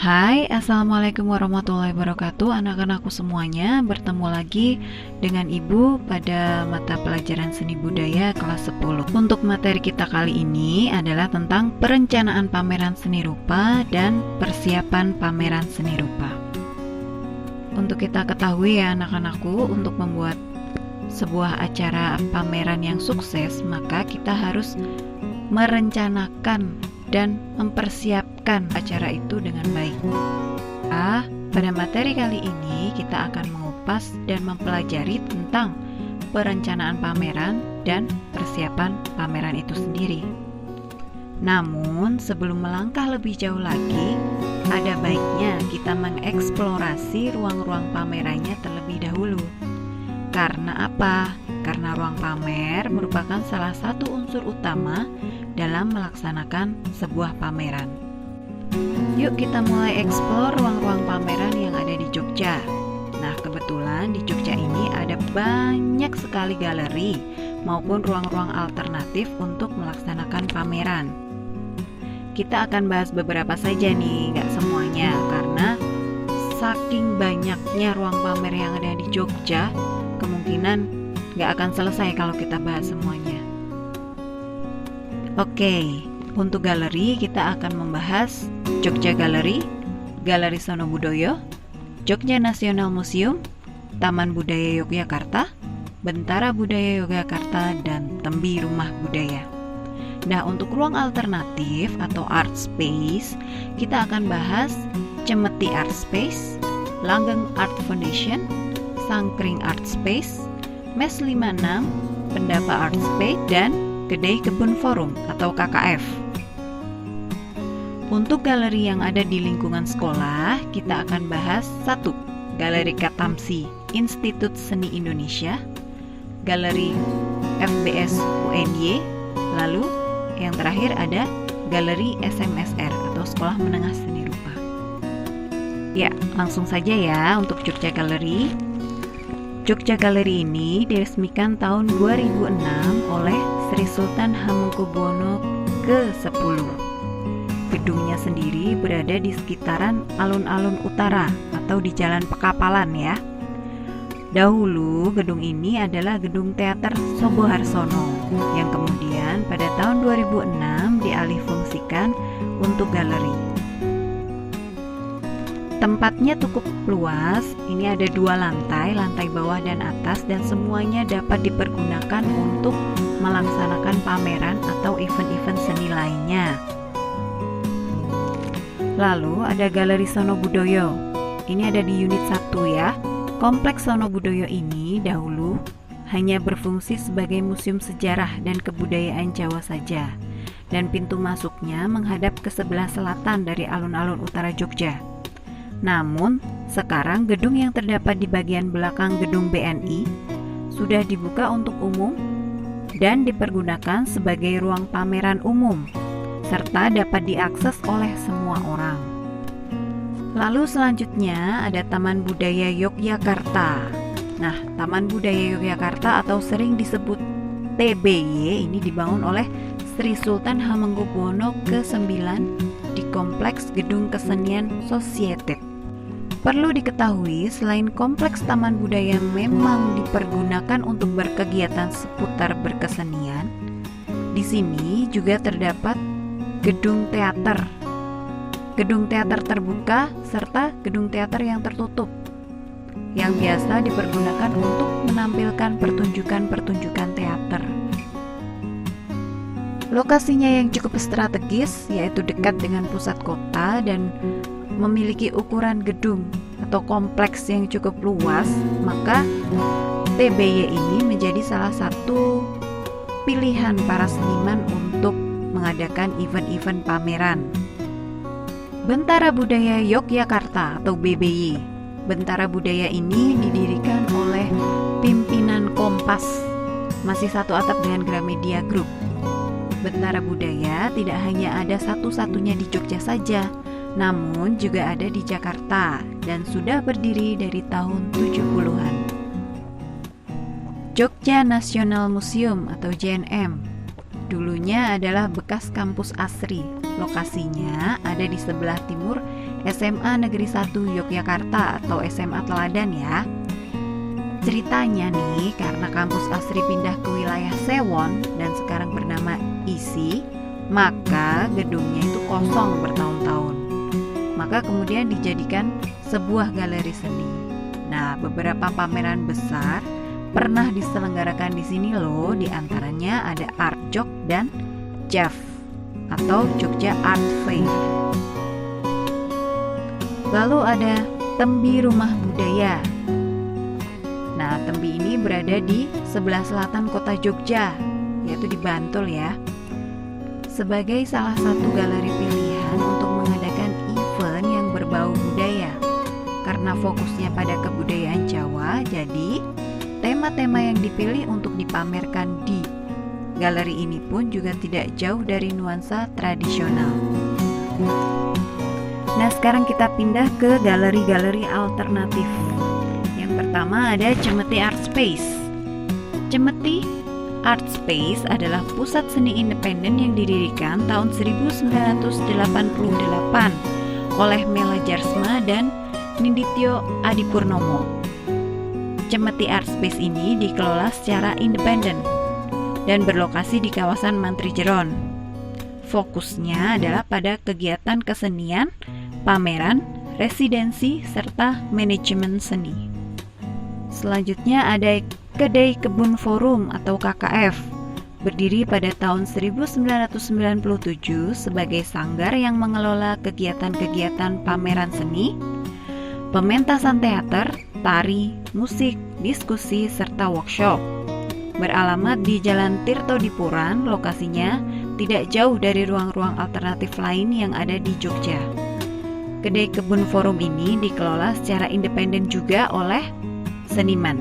Hai, Assalamualaikum warahmatullahi wabarakatuh. Anak-anakku semuanya, bertemu lagi dengan Ibu pada mata pelajaran seni budaya kelas 10. Untuk materi kita kali ini adalah tentang perencanaan pameran seni rupa dan persiapan pameran seni rupa. Untuk kita ketahui ya anak-anakku, untuk membuat sebuah acara pameran yang sukses, maka kita harus merencanakan dan mempersiapkan acara itu dengan baik. Pada materi kali ini kita akan mengupas dan mempelajari tentang perencanaan pameran dan persiapan pameran itu sendiri. Namun sebelum melangkah lebih jauh lagi, ada baiknya kita mengeksplorasi ruang-ruang pamerannya terlebih dahulu. Karena apa? Karena ruang pamer merupakan salah satu unsur utama dalam melaksanakan sebuah pameran. Yuk kita mulai eksplor ruang-ruang pameran yang ada di Jogja. Nah, kebetulan di Jogja ini ada banyak sekali galeri maupun ruang-ruang alternatif untuk melaksanakan pameran. Kita akan bahas beberapa saja nih, gak semuanya, karena saking banyaknya ruang pamer yang ada di Jogja, kemungkinan gak akan selesai kalau kita bahas semuanya. Oke, untuk galeri kita akan membahas Jogja Gallery, Galeri Sono Budoyo, Jogja National Museum, Taman Budaya Yogyakarta, Bentara Budaya Yogyakarta, dan Tembi Rumah Budaya. Nah, untuk ruang alternatif atau art space, kita akan bahas Cemeti Art Space, Langgeng Art Foundation, Sangkring Art Space, Mes 56, Pendapa Art Space, dan Kedai Kebun Forum atau KKF. Untuk galeri yang ada di lingkungan sekolah, kita akan bahas 1. Galeri Katamsi Institut Seni Indonesia, Galeri FBS UNY, lalu yang terakhir ada Galeri SMSR atau Sekolah Menengah Seni Rupa. Ya, langsung saja ya untuk Jogja Gallery. Jogja Gallery ini diresmikan tahun 2006 oleh Sri Sultan Hamengkubuwono ke-10. Gedungnya sendiri berada di sekitaran alun-alun utara atau di Jalan Pekapalan ya. Dahulu gedung ini adalah gedung teater Soboharsono yang kemudian pada tahun 2006 dialihfungsikan untuk galeri. Tempatnya cukup luas, ini ada 2 lantai, lantai bawah dan atas, dan semuanya dapat dipergunakan untuk melaksanakan pameran atau event-event seni lainnya. Lalu ada Galeri Sono Budoyo, ini ada di unit 1 ya. Kompleks Sono Budoyo ini dahulu hanya berfungsi sebagai museum sejarah dan kebudayaan Jawa saja, dan pintu masuknya menghadap ke sebelah selatan dari alun-alun utara Jogja. Namun, sekarang gedung yang terdapat di bagian belakang gedung BNI sudah dibuka untuk umum dan dipergunakan sebagai ruang pameran umum, serta dapat diakses oleh semua orang. Lalu selanjutnya ada Taman Budaya Yogyakarta. Nah, Taman Budaya Yogyakarta atau sering disebut TBY ini dibangun oleh Sri Sultan Hamengkubuwono ke-9 di Kompleks Gedung Kesenian Society. Perlu diketahui, selain kompleks taman budaya memang dipergunakan untuk berkegiatan seputar berkesenian, di sini juga terdapat gedung teater terbuka, serta gedung teater yang tertutup, yang biasa dipergunakan untuk menampilkan pertunjukan-pertunjukan teater. Lokasinya yang cukup strategis, yaitu dekat dengan pusat kota dan memiliki ukuran gedung atau kompleks yang cukup luas, maka TBY ini menjadi salah satu pilihan para seniman untuk mengadakan event-event pameran. Bentara Budaya Yogyakarta atau BBY. Bentara Budaya ini didirikan oleh pimpinan Kompas, masih satu atap dengan Gramedia Group. Bentara Budaya tidak hanya ada satu-satunya di Jogja saja, namun juga ada di Jakarta dan sudah berdiri dari tahun 70-an. Jogja National Museum atau JNM dulunya adalah bekas kampus ASRI, Lokasinya ada di sebelah timur SMA Negeri 1 Yogyakarta atau SMA Teladan ya. Ceritanya nih, karena kampus Asri pindah ke wilayah Sewon dan sekarang bernama ISI, maka gedungnya itu kosong bertahun-tahun. Maka kemudian dijadikan sebuah galeri seni. Nah, beberapa pameran besar pernah diselenggarakan di sini loh, diantaranya ada Art Jog dan JAF atau Jogja Art Fair. Lalu ada Tembi Rumah Budaya. Nah, Tembi ini berada di sebelah selatan kota Jogja, yaitu di Bantul ya. Sebagai salah satu galeri pilihan untuk mengadakan event yang berbau budaya. Karena fokusnya pada kebudayaan Jawa, jadi tema-tema yang dipilih untuk dipamerkan di galeri ini pun juga tidak jauh dari nuansa tradisional. Nah, sekarang kita pindah ke galeri-galeri alternatif. Pertama ada Cemeti Art Space. Cemeti Art Space adalah pusat seni independen yang didirikan tahun 1988 oleh Mela Jarsma dan Nindityo Adipurnomo. Cemeti Art Space ini dikelola secara independen dan berlokasi di kawasan Mantri Jeron. Fokusnya adalah pada kegiatan kesenian, pameran, residensi, serta manajemen seni. Selanjutnya ada Kedai Kebun Forum atau KKF, berdiri pada tahun 1997 sebagai sanggar yang mengelola kegiatan-kegiatan pameran seni, pementasan teater, tari, musik, diskusi, serta workshop. Beralamat di Jalan Tirto Dipuran, lokasinya tidak jauh dari ruang-ruang alternatif lain yang ada di Jogja. Kedai Kebun Forum ini dikelola secara independen juga oleh seniman.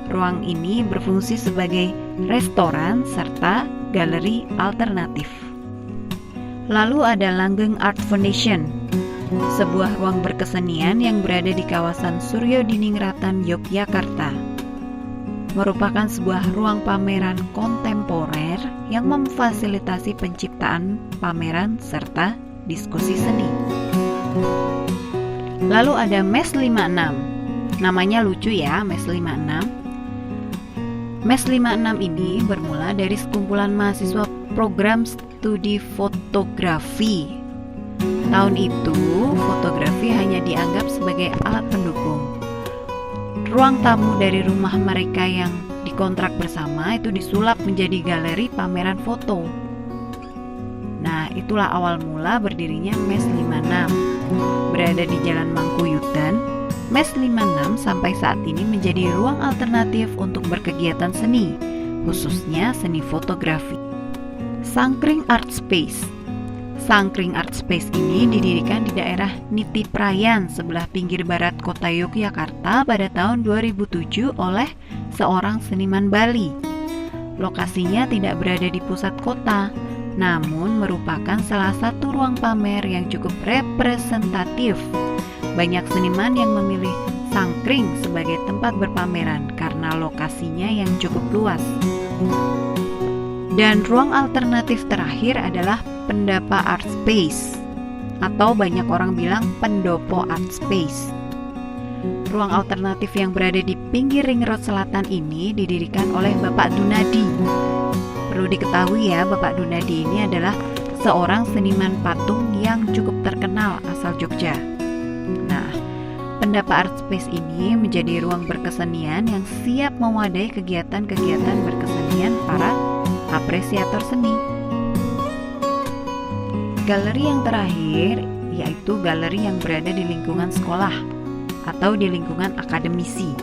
Ruang ini berfungsi sebagai restoran serta galeri alternatif. Lalu ada Langgeng Art Foundation, sebuah ruang berkesenian yang berada di kawasan Suryo Diningratan, Yogyakarta. Merupakan sebuah ruang pameran kontemporer yang memfasilitasi penciptaan pameran serta diskusi seni. Lalu ada MES 56. Namanya lucu ya, MES 56. MES 56 ini bermula dari sekumpulan mahasiswa program studi fotografi. Tahun itu, fotografi hanya dianggap sebagai alat pendukung. Ruang tamu dari rumah mereka yang dikontrak bersama itu disulap menjadi galeri pameran foto. Nah, itulah awal mula berdirinya MES 56. Berada di Jalan Mangkuyudan, MES 56 sampai saat ini menjadi ruang alternatif untuk berkegiatan seni, khususnya seni fotografi. Sangkring Art Space. Sangkring Art Space ini didirikan di daerah Niti Prayan sebelah pinggir barat kota Yogyakarta pada tahun 2007 oleh seorang seniman Bali. Lokasinya tidak berada di pusat kota, namun merupakan salah satu ruang pamer yang cukup representatif. Banyak seniman yang memilih Sangkring sebagai tempat berpameran karena lokasinya yang cukup luas. Dan ruang alternatif terakhir adalah Pendapa Art Space, atau banyak orang bilang Pendopo Art Space. Ruang alternatif yang berada di pinggir Ring Road Selatan ini didirikan oleh Bapak Dunadi. Perlu diketahui ya, Bapak Dunadi ini adalah seorang seniman patung yang cukup terkenal asal Jogja. Nah, Pendapa Art Space ini menjadi ruang berkesenian yang siap mewadai kegiatan-kegiatan berkesenian para apresiator seni. Galeri yang terakhir yaitu galeri yang berada di lingkungan sekolah atau di lingkungan akademisi.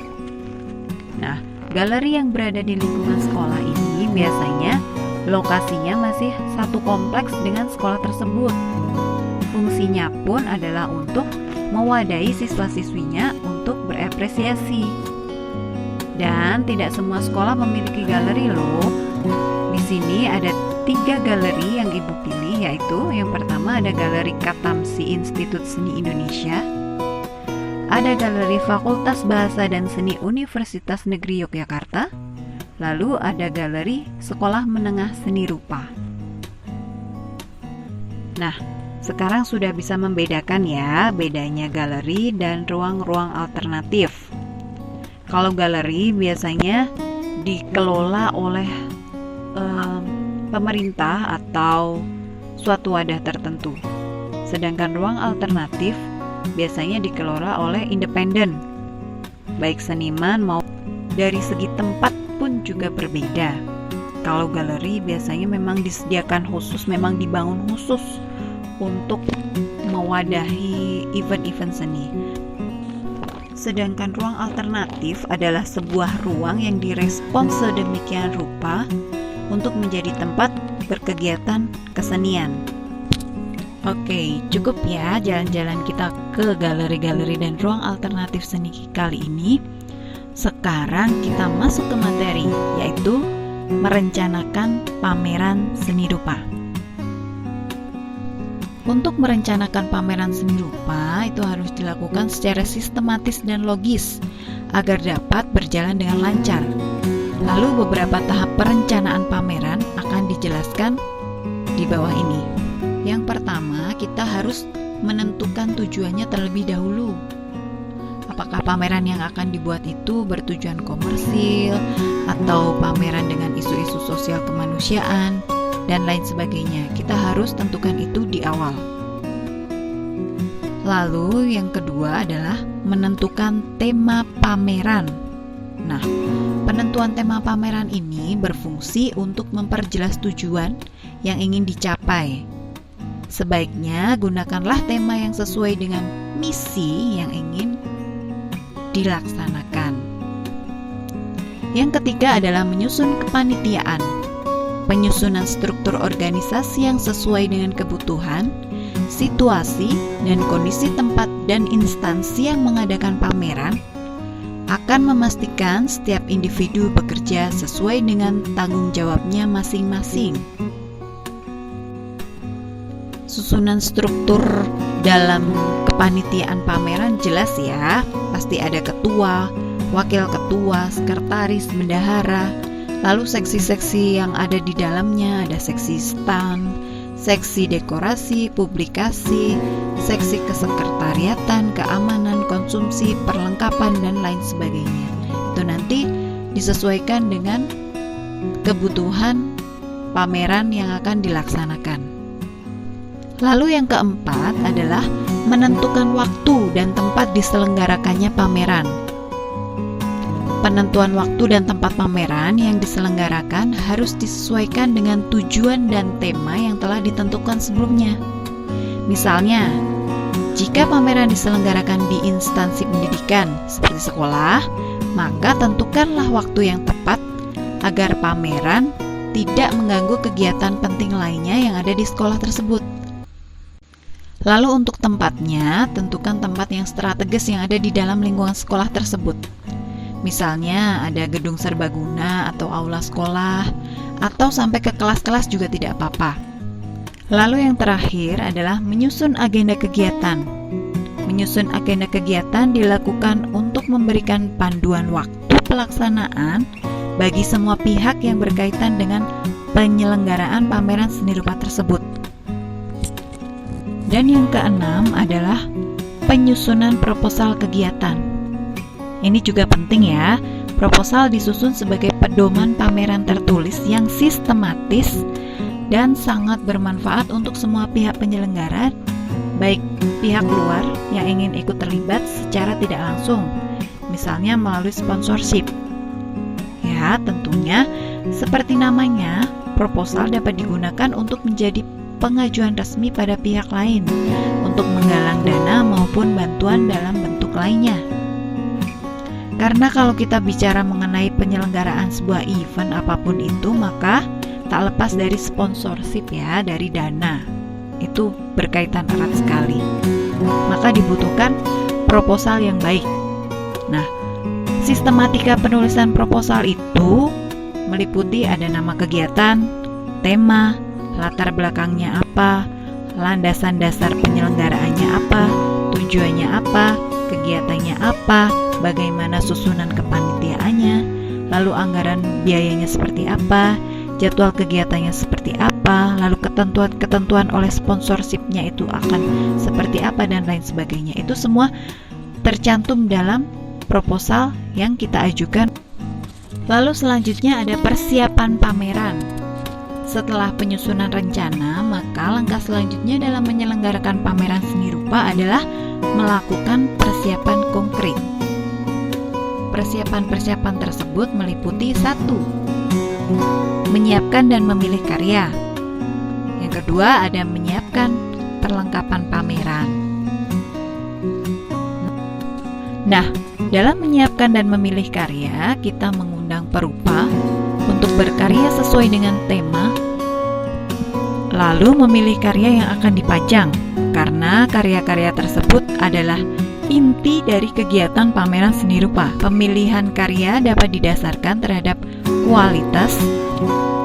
Nah, galeri yang berada di lingkungan sekolah ini biasanya lokasinya masih satu kompleks dengan sekolah tersebut. Fungsinya pun adalah untuk mewadai siswa-siswinya untuk berapresiasi. Dan tidak semua sekolah memiliki galeri loh. Di sini ada 3 galeri yang Ibu pilih, yaitu yang pertama ada Galeri Katamsi Institut Seni Indonesia, ada Galeri Fakultas Bahasa dan Seni Universitas Negeri Yogyakarta, lalu ada Galeri Sekolah Menengah Seni Rupa. Nah, sekarang sudah bisa membedakan ya bedanya galeri dan ruang-ruang alternatif. Kalau galeri biasanya dikelola oleh pemerintah atau suatu wadah tertentu. Sedangkan ruang alternatif biasanya dikelola oleh independen. Baik seniman maupun dari segi tempat pun juga berbeda. Kalau galeri biasanya memang disediakan khusus, memang dibangun khusus untuk mewadahi event-event seni. Sedangkan ruang alternatif adalah sebuah ruang yang direspons sedemikian rupa untuk menjadi tempat berkegiatan kesenian. Oke, cukup ya jalan-jalan kita ke galeri-galeri dan ruang alternatif seni kali ini. Sekarang kita masuk ke materi, yaitu merencanakan pameran seni rupa. Untuk merencanakan pameran seni rupa itu harus dilakukan secara sistematis dan logis agar dapat berjalan dengan lancar. Lalu beberapa tahap perencanaan pameran akan dijelaskan di bawah ini. Yang pertama, kita harus menentukan tujuannya terlebih dahulu. Apakah pameran yang akan dibuat itu bertujuan komersil atau pameran dengan isu-isu sosial kemanusiaan dan lain sebagainya. Kita harus tentukan itu di awal. Lalu yang kedua adalah menentukan tema pameran. Nah, penentuan tema pameran ini berfungsi untuk memperjelas tujuan yang ingin dicapai. Sebaiknya gunakanlah tema yang sesuai dengan misi yang ingin dilaksanakan. Yang ketiga adalah menyusun kepanitiaan. Penyusunan struktur organisasi yang sesuai dengan kebutuhan, situasi, dan kondisi tempat dan instansi yang mengadakan pameran akan memastikan setiap individu bekerja sesuai dengan tanggung jawabnya masing-masing. Susunan struktur dalam kepanitiaan pameran jelas ya, pasti ada ketua, wakil ketua, sekretaris, bendahara. Lalu seksi-seksi yang ada di dalamnya ada seksi stand, seksi dekorasi, publikasi, seksi kesekretariatan, keamanan, konsumsi, perlengkapan, dan lain sebagainya. Itu nanti disesuaikan dengan kebutuhan pameran yang akan dilaksanakan. Lalu yang keempat adalah menentukan waktu dan tempat diselenggarakannya pameran. Penentuan waktu dan tempat pameran yang diselenggarakan harus disesuaikan dengan tujuan dan tema yang telah ditentukan sebelumnya. Misalnya, jika pameran diselenggarakan di instansi pendidikan seperti sekolah, maka tentukanlah waktu yang tepat agar pameran tidak mengganggu kegiatan penting lainnya yang ada di sekolah tersebut. Lalu untuk tempatnya, tentukan tempat yang strategis yang ada di dalam lingkungan sekolah tersebut. Misalnya ada gedung serbaguna atau aula sekolah, atau sampai ke kelas-kelas juga tidak apa-apa. Lalu yang terakhir adalah menyusun agenda kegiatan. Menyusun agenda kegiatan dilakukan untuk memberikan panduan waktu pelaksanaan bagi semua pihak yang berkaitan dengan penyelenggaraan pameran seni rupa tersebut. Dan yang keenam adalah penyusunan proposal kegiatan. Ini juga penting ya. Proposal disusun sebagai pedoman pameran tertulis yang sistematis dan sangat bermanfaat untuk semua pihak penyelenggara, baik pihak luar yang ingin ikut terlibat secara tidak langsung, misalnya melalui sponsorship. Ya, tentunya seperti namanya, proposal dapat digunakan untuk menjadi pengajuan resmi pada pihak lain untuk menggalang dana maupun bantuan dalam bentuk lainnya. Karena kalau kita bicara mengenai penyelenggaraan sebuah event apapun itu, maka tak lepas dari sponsorship ya, dari dana. Itu berkaitan erat sekali. Maka dibutuhkan proposal yang baik. Nah, sistematika penulisan proposal itu meliputi ada nama kegiatan, tema, latar belakangnya apa, landasan dasar penyelenggaraannya apa, tujuannya apa, kegiatannya apa, bagaimana susunan kepanitiaannya, lalu anggaran biayanya seperti apa, jadwal kegiatannya seperti apa, lalu ketentuan-ketentuan oleh sponsorshipnya itu akan seperti apa dan lain sebagainya. Itu semua tercantum dalam proposal yang kita ajukan. Lalu selanjutnya ada persiapan pameran. Setelah penyusunan rencana, maka langkah selanjutnya dalam menyelenggarakan pameran seni rupa adalah melakukan persiapan konkret. Persiapan-persiapan tersebut meliputi 1. Menyiapkan dan memilih karya. Yang kedua ada menyiapkan perlengkapan pameran. Nah, dalam menyiapkan dan memilih karya, kita mengundang perupa untuk berkarya sesuai dengan tema, lalu memilih karya yang akan dipajang, karena karya-karya tersebut adalah inti dari kegiatan pameran seni rupa. Pemilihan karya dapat didasarkan terhadap kualitas,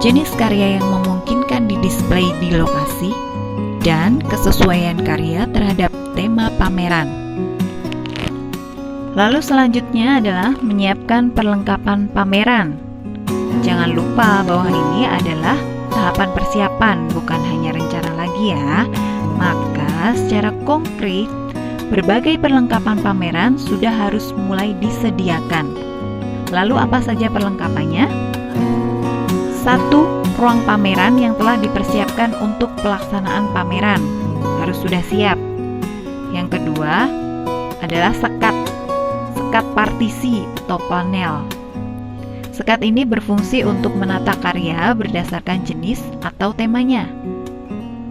jenis karya yang memungkinkan didisplay di lokasi, dan kesesuaian karya terhadap tema pameran. Lalu selanjutnya adalah menyiapkan perlengkapan pameran. Jangan lupa bahwa ini adalah tahapan persiapan, bukan hanya rencana lagi ya. Maka secara konkret, berbagai perlengkapan pameran sudah harus mulai disediakan. Lalu apa saja perlengkapannya? 1. Ruang pameran yang telah dipersiapkan untuk pelaksanaan pameran harus sudah siap. Yang kedua adalah sekat partisi atau panel. Sekat ini berfungsi untuk menata karya berdasarkan jenis atau temanya.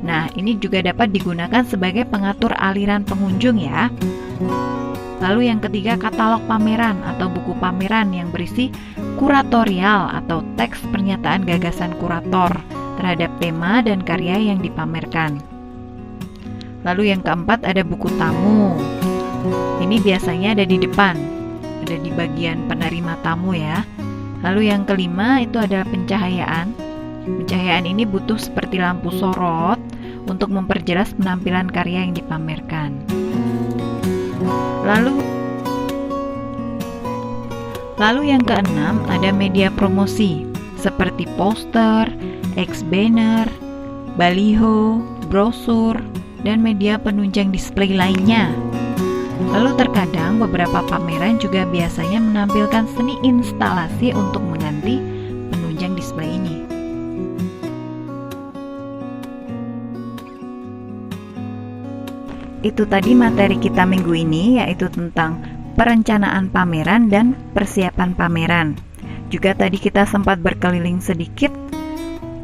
Nah, ini juga dapat digunakan sebagai pengatur aliran pengunjung ya. Lalu yang ketiga, katalog pameran atau buku pameran yang berisi kuratorial atau teks pernyataan gagasan kurator terhadap tema dan karya yang dipamerkan. Lalu yang keempat ada buku tamu. Ini biasanya ada di depan, ada di bagian penerima tamu ya. Lalu yang kelima itu adalah pencahayaan. Pencahayaan ini butuh seperti lampu sorot untuk memperjelas penampilan karya yang dipamerkan. Lalu yang keenam ada media promosi seperti poster, X-banner, baliho, brosur, dan media penunjang display lainnya. Lalu terkadang beberapa pameran juga biasanya menampilkan seni instalasi untuk mengganti penunjang display ini. Itu tadi materi kita minggu ini, yaitu tentang perencanaan pameran dan persiapan pameran. Juga tadi kita sempat berkeliling sedikit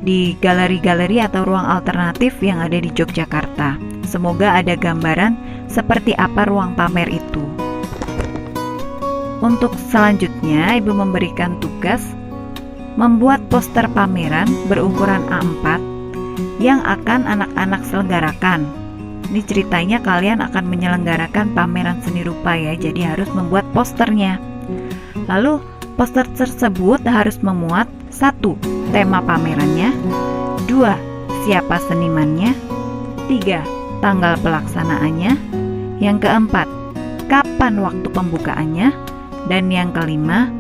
di galeri-galeri atau ruang alternatif yang ada di Yogyakarta. Semoga ada gambaran seperti apa ruang pamer itu. Untuk selanjutnya, Ibu memberikan tugas membuat poster pameran berukuran A4 yang akan anak-anak selenggarakan. Ini ceritanya kalian akan menyelenggarakan pameran seni rupa ya, jadi harus membuat posternya. Lalu poster tersebut harus memuat 1. Tema pamerannya, 2. Siapa senimannya, 3. Tanggal pelaksanaannya, yang keempat, kapan waktu pembukaannya, dan yang kelima,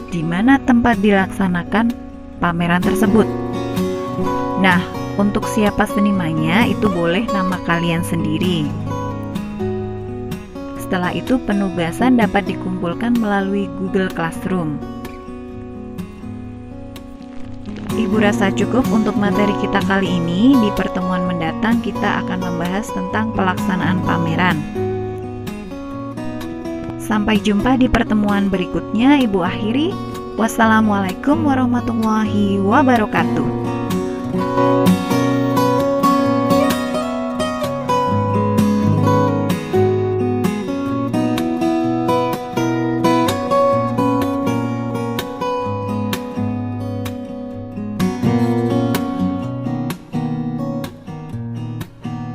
di mana tempat dilaksanakan pameran tersebut. Nah, untuk siapa senimannya itu boleh nama kalian sendiri. Setelah itu penugasan dapat dikumpulkan melalui Google Classroom. Ibu rasa cukup untuk materi kita kali ini. Di pertemuan mendatang kita akan membahas tentang pelaksanaan pameran. Sampai jumpa di pertemuan berikutnya. Ibu akhiri. Wassalamualaikum warahmatullahi wabarakatuh.